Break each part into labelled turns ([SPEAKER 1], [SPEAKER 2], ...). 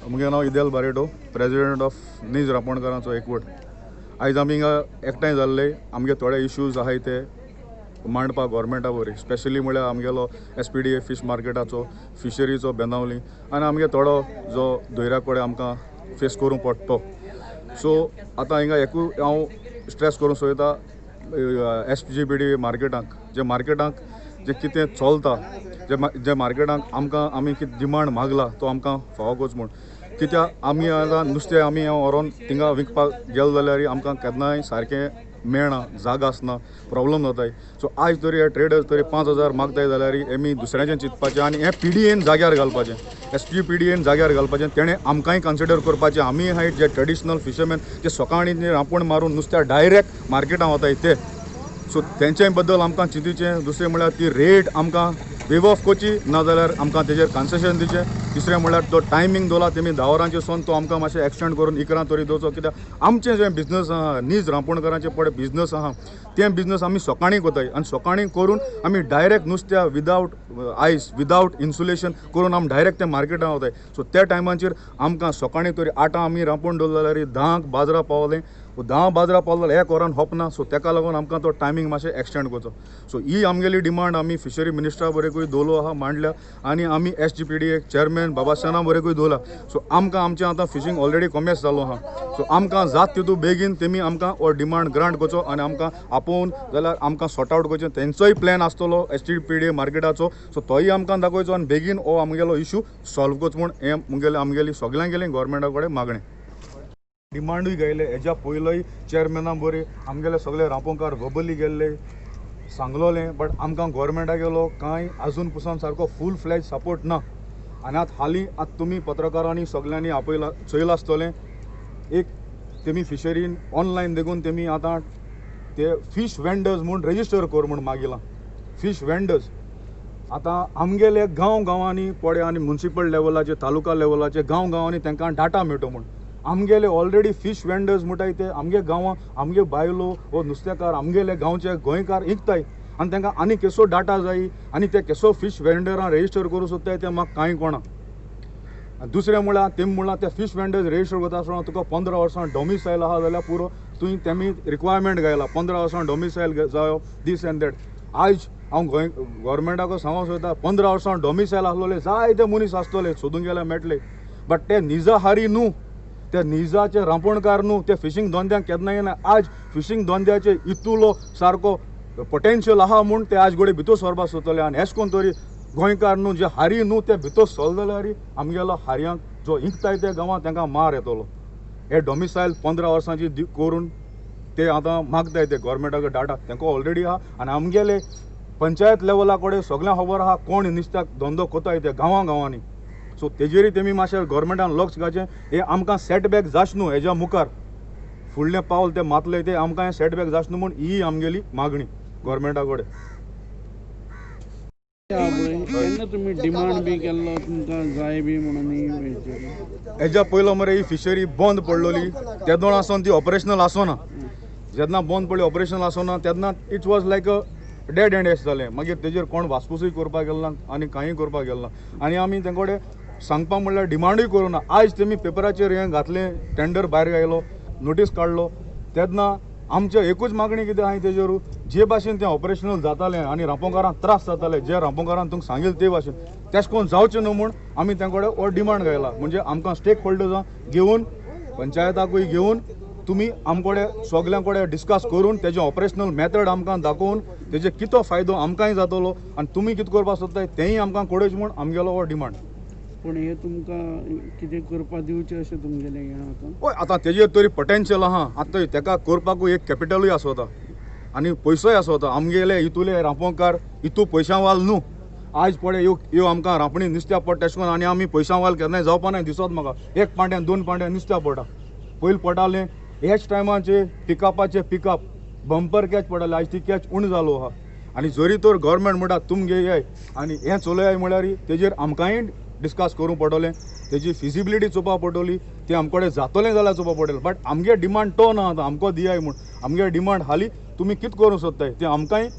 [SPEAKER 1] म्हजें नांव इदेल Barreto, president of नीज रांपोणकारांचो एकवट. आयज आमी हिंगा एकठांय जाल्ले. आमगे थोडे इश्यूज आहाय ते मांडपाक गोवोरमेंटा वरवीं, स्पेशली म्हळ्यार आमगेलो SPDA फीश मार्केटाचो, फिशरीचो बेनावली आनी आमगे थोडो जो दर्या कोडे आमकां फेस करूंक पडटा तो. सो आतां हिंगा एकूय हांव स्ट्रेस करूंक सोदता SGPDA मार्केटांक जे कितें चलता, जे मार्केटांक आमी कितें डिमांड मागला तो आमकां फावो करचो म्हूण. कित्याक आमी आतां नुस्तें आमी व्हरोन थिंगा विकपाक गेलो जाल्यार आमकां केन्नाय सारकें मेळना, जागा आसना, प्रॉब्लम जाताय. सो आयज तरी हे ट्रेडर्स तरी 5,000 मागताय जाल्यार आमी दुसऱ्याचें चिंतपाचें आनी हें PDAन जाग्यार घालपाचें, SGPDAन जाग्यार घालपाचें. तेणें आमकांय कन्सिडर करपाचें. आमी हाय जे ट्रेडिशनल फिशरमॅन जे सकाळीं रांपोण मारून नुस्त्या डायरेक्ट मार्केटां वताय ते. सो तेंचे बद्दल आमकां चिंतचें. दुसरें म्हळ्यार ती रेट आमकां वेव ऑफ करची, नाजाल्यार आमकां तेजेर कन्सेशन दिचें. तिसरें म्हळ्यार तो टायमींग दवरला तेमी 10 वरांचेर तो आमकां मातशें एक्सटेंड करून 11 तरी दवरचो. कित्याक आमचें जें बिजनस आहा, नीज रांपोणकारांचें पळय बिजनस आहा, तें बिजनस आमी सकाळीं कोताय आनी सकाळीं करून आमी डायरेक्ट नुस्त्या विदावट आयस, विदावट इन्सुलेशन करून आमी डायरेक्ट त्या मार्केटां वताय. सो त्या टायमाचेर आमकां सकाळीं तरी 8 आमी रांपोण दवरलें जाल्यार 10 बाजरां पावलें. 10 बाजरां पावलें जाल्यार 1 वरान होपना. सो तेका लागून आमकां तो टायमींग मातशें एक्सटेंड करचो. सो ही आमगेली डिमांड आमी फिशरी मिनिस्टरा बरेकूय दवरलो आहा, मांडल्या आनी आमी SGPDA चेअरमॅन बाबासाना बरेकूय दवरला. सो आमकां आमचें आतां फिशींग ऑलरेडी कॉमेर्स जालो आहा. सो आमकां जात तितू बेगीन तेमी आमकां हो डिमांड ग्रांट करचो आनी आमकां आपोवन जाल्यार आमकां सॉर्ट आवट करचें. तेंचोय प्लॅन आसतलो SGPDA मार्केटाचो. सो तोय आमकां दाखोवचो आनी बेगीन हो आमगेलो इशू सॉल्व करचो म्हूण हें आमगेली सगळ्यांगेली गोवोरमेंटा कडेन मागणें. डिमांडूय घायले. हेज्या पयलोय चेअरमॅना बरी आमगेले सगळे रांपोणकार वबली गेल्ले, सांगलोलें, बट आमकां गोवोरमेंटा गेलो कांय आजून पसून सारको फूल फ्लॅज सपोर्ट ना. आनी आतां तुमी पत्रकारांनी सगळ्यांनी आपयला चयलां आसतलें, एक तेमी फिशरीन ऑनलायन देखून तेमी आतां ते फीश वेंडर्स म्हूण रेजिस्टर कर म्हूण मागिलां. फीश वेंडर्स आतां आमगेले गांवांनी पडे आनी म्युनिसिपल लेवलाचे, तालुका लेवलाचे गांवांनी तांकां डाटा मेळटो म्हूण. आमगेले ऑलरेडी फीश वेंडर्स म्हणटाय ते आमगे गांवां, आमगे बायलो वो नुस्तेकार आमगेले गांवचे गोंयकार विकताय आनी तांकां आनी केसो डाटा जाय आनी ते केसो फीश वेंडरां रेजिस्टर करूं सोदताय ते म्हाका कांय कळना. दुसरें म्हळ्यार तेमी म्हणलां ते फीश वेंडर्स रेजिस्टर करता आसतना तुका 15 वर्सां डॉमिसायल आहा जाल्यार पुरो तुवें तेमी रिक्वायरमेंट घायला 15 वर्सां डॉमिसायल जायो दीस एंड दॅट. आयज हांव गोवोरमेंटाक सांगूंक सोदता 15 वर्सां डॉमिसायल आसलोले जायते मनीस आसतले, सोदूंक गेल्यार मेळटले, बट ते निजाहारी न्हू, ते निजाचे रांपोणकार न्हू, ते फिशींग धंद्याक केन्नाय येना. आज फिशींग धंद्याचे इतुलो सारको पोटेन्शियल आहा म्हूण ते आज घोडे भितर सरपाक सोदतले आनी हेच कोन्न तरी गोंयकार न्हू, जे हारी न्हू ते भितर सरले जाल्यार आमगेलो हारयांक जो इंकताय ते गांवांत तांकां मार येतलो. हे डॉमिसायल 15 वर्सांची करून ते आतां मागताय ते गोवोरमेंटाक डाटा तांकां ऑलरेडी आहा आनी आमगेले पंचायत लेवला कडेन सगळ्यांक खबर आहा कोण नुस्त्याक धंदो कोताय ते गांवांनी. सो तेजेरी तेमी मातशें गोवोरमेंटान लक्ष घालचें. हे आमकां सेटबॅक जाच न्हू, हेज्या मुखार फुडलें पावल ते मातले ते आमकां हें सेटबॅक जाच न्हू म्हूण ही आमगेली मागणी गोवोरमेंटा कडेन.
[SPEAKER 2] तुम्ही डिमांड बी केल्लो तुमकां जाय बी म्हणून
[SPEAKER 1] हेज्या पयलो मरे ही फिशरी बंद पडलोली तेदोण आसोन ती ऑपरेशनल आसोना. जेन्ना बंद पडली ऑपरेशनल आसोना तेन्ना it was like a dead end एश जालें. मागीर तेजेर कोण वासपूसूय करपाक गेलो ना आनी कांय करपाक गेलो ना आनी आमी तेंचे कडेन सांगपाक म्हणल्यार डिमांडूय करूं ना. आयज तेमी पेपराचेर हें घातलें, टेंडर भायर गायलो, नोटीस काडलो, तेन्ना आमचें एकूच मागणी कितें आहाय तेजेरू जे भाशेन तें ऑपरेशनल जातालें आनी रांपोणकारांक त्रास जाताले, जे रांपोणकारान तुमकां सांगिल्लें ते भाशेन तेश कोन्न जावचें न्हू म्हूण आमी तेंचे कडेन हो डिमांड घायला. म्हणजे आमकां स्टेक होल्डर्सांक घेवन पंचायताकूय घेवन तुमी आमचे कडेन सगळ्यां कडेन डिस्कस करून तेजें ऑपरेशनल मेथड आमकां दाखोवन तेजे कितो फायदो आमकांय जातलो आनी तुमी कितें करपाक सोदताय तेंय आमकां कळोवचें म्हूण आमगेलो हो डिमांड.
[SPEAKER 2] पूण हे तुमकां कितें करपा दिवचें अशें तुमगेलें हें आतां?
[SPEAKER 1] हय, आतां तेजेर तरी पोटेन्शियल आहा. आतां तेका करपाकूय एक कॅपिटलूय आसोता आनी पयसोय आसोता. आमगेले इतुले रांपोणकार इतू पयशांवाल न्हू. आयज पळय ह्यो आमकां रांपणी नुस्त्या पडटा तेश कोन्न आनी आमी पयशांवाल केन्नाय जावपा ना दिसत म्हाका. 1 पांट्यान 2 पांट्यान नुस्त्या पडटा. पयलीं पडटालें हेच टायमाचे पिकअपाचे पिकअप बंपर कॅच पडटाले, आयज ती कॅच उण जालो आहा. आनी जरी तर गोवोरमेंट म्हणटा तुमगे येय आनी हें चलयाय म्हळ्यार तेजेर आमकांय डिस्कस करूंक पडटलें, तेजी फिजिबिलिटी चोवपा पडटली, तें आमचे कडेन जातलें जाल्यार चोवपा पडटलें. बट आमगे डिमांड तो ना आतां आमकां दियाय म्हूण. आमगे डिमांड हालीं तुमी कितें करूंक सोदताय तें आमकांय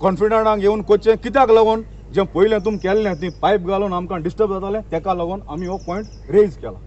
[SPEAKER 1] कॉन्फिडंटान घेवन कोचें. कित्याक लागून जें पयलें तुमी केल्लें ती पायप घालून आमकां डिस्टर्ब जातालें, ताका लागून आमी हो पॉयंट रेज केला.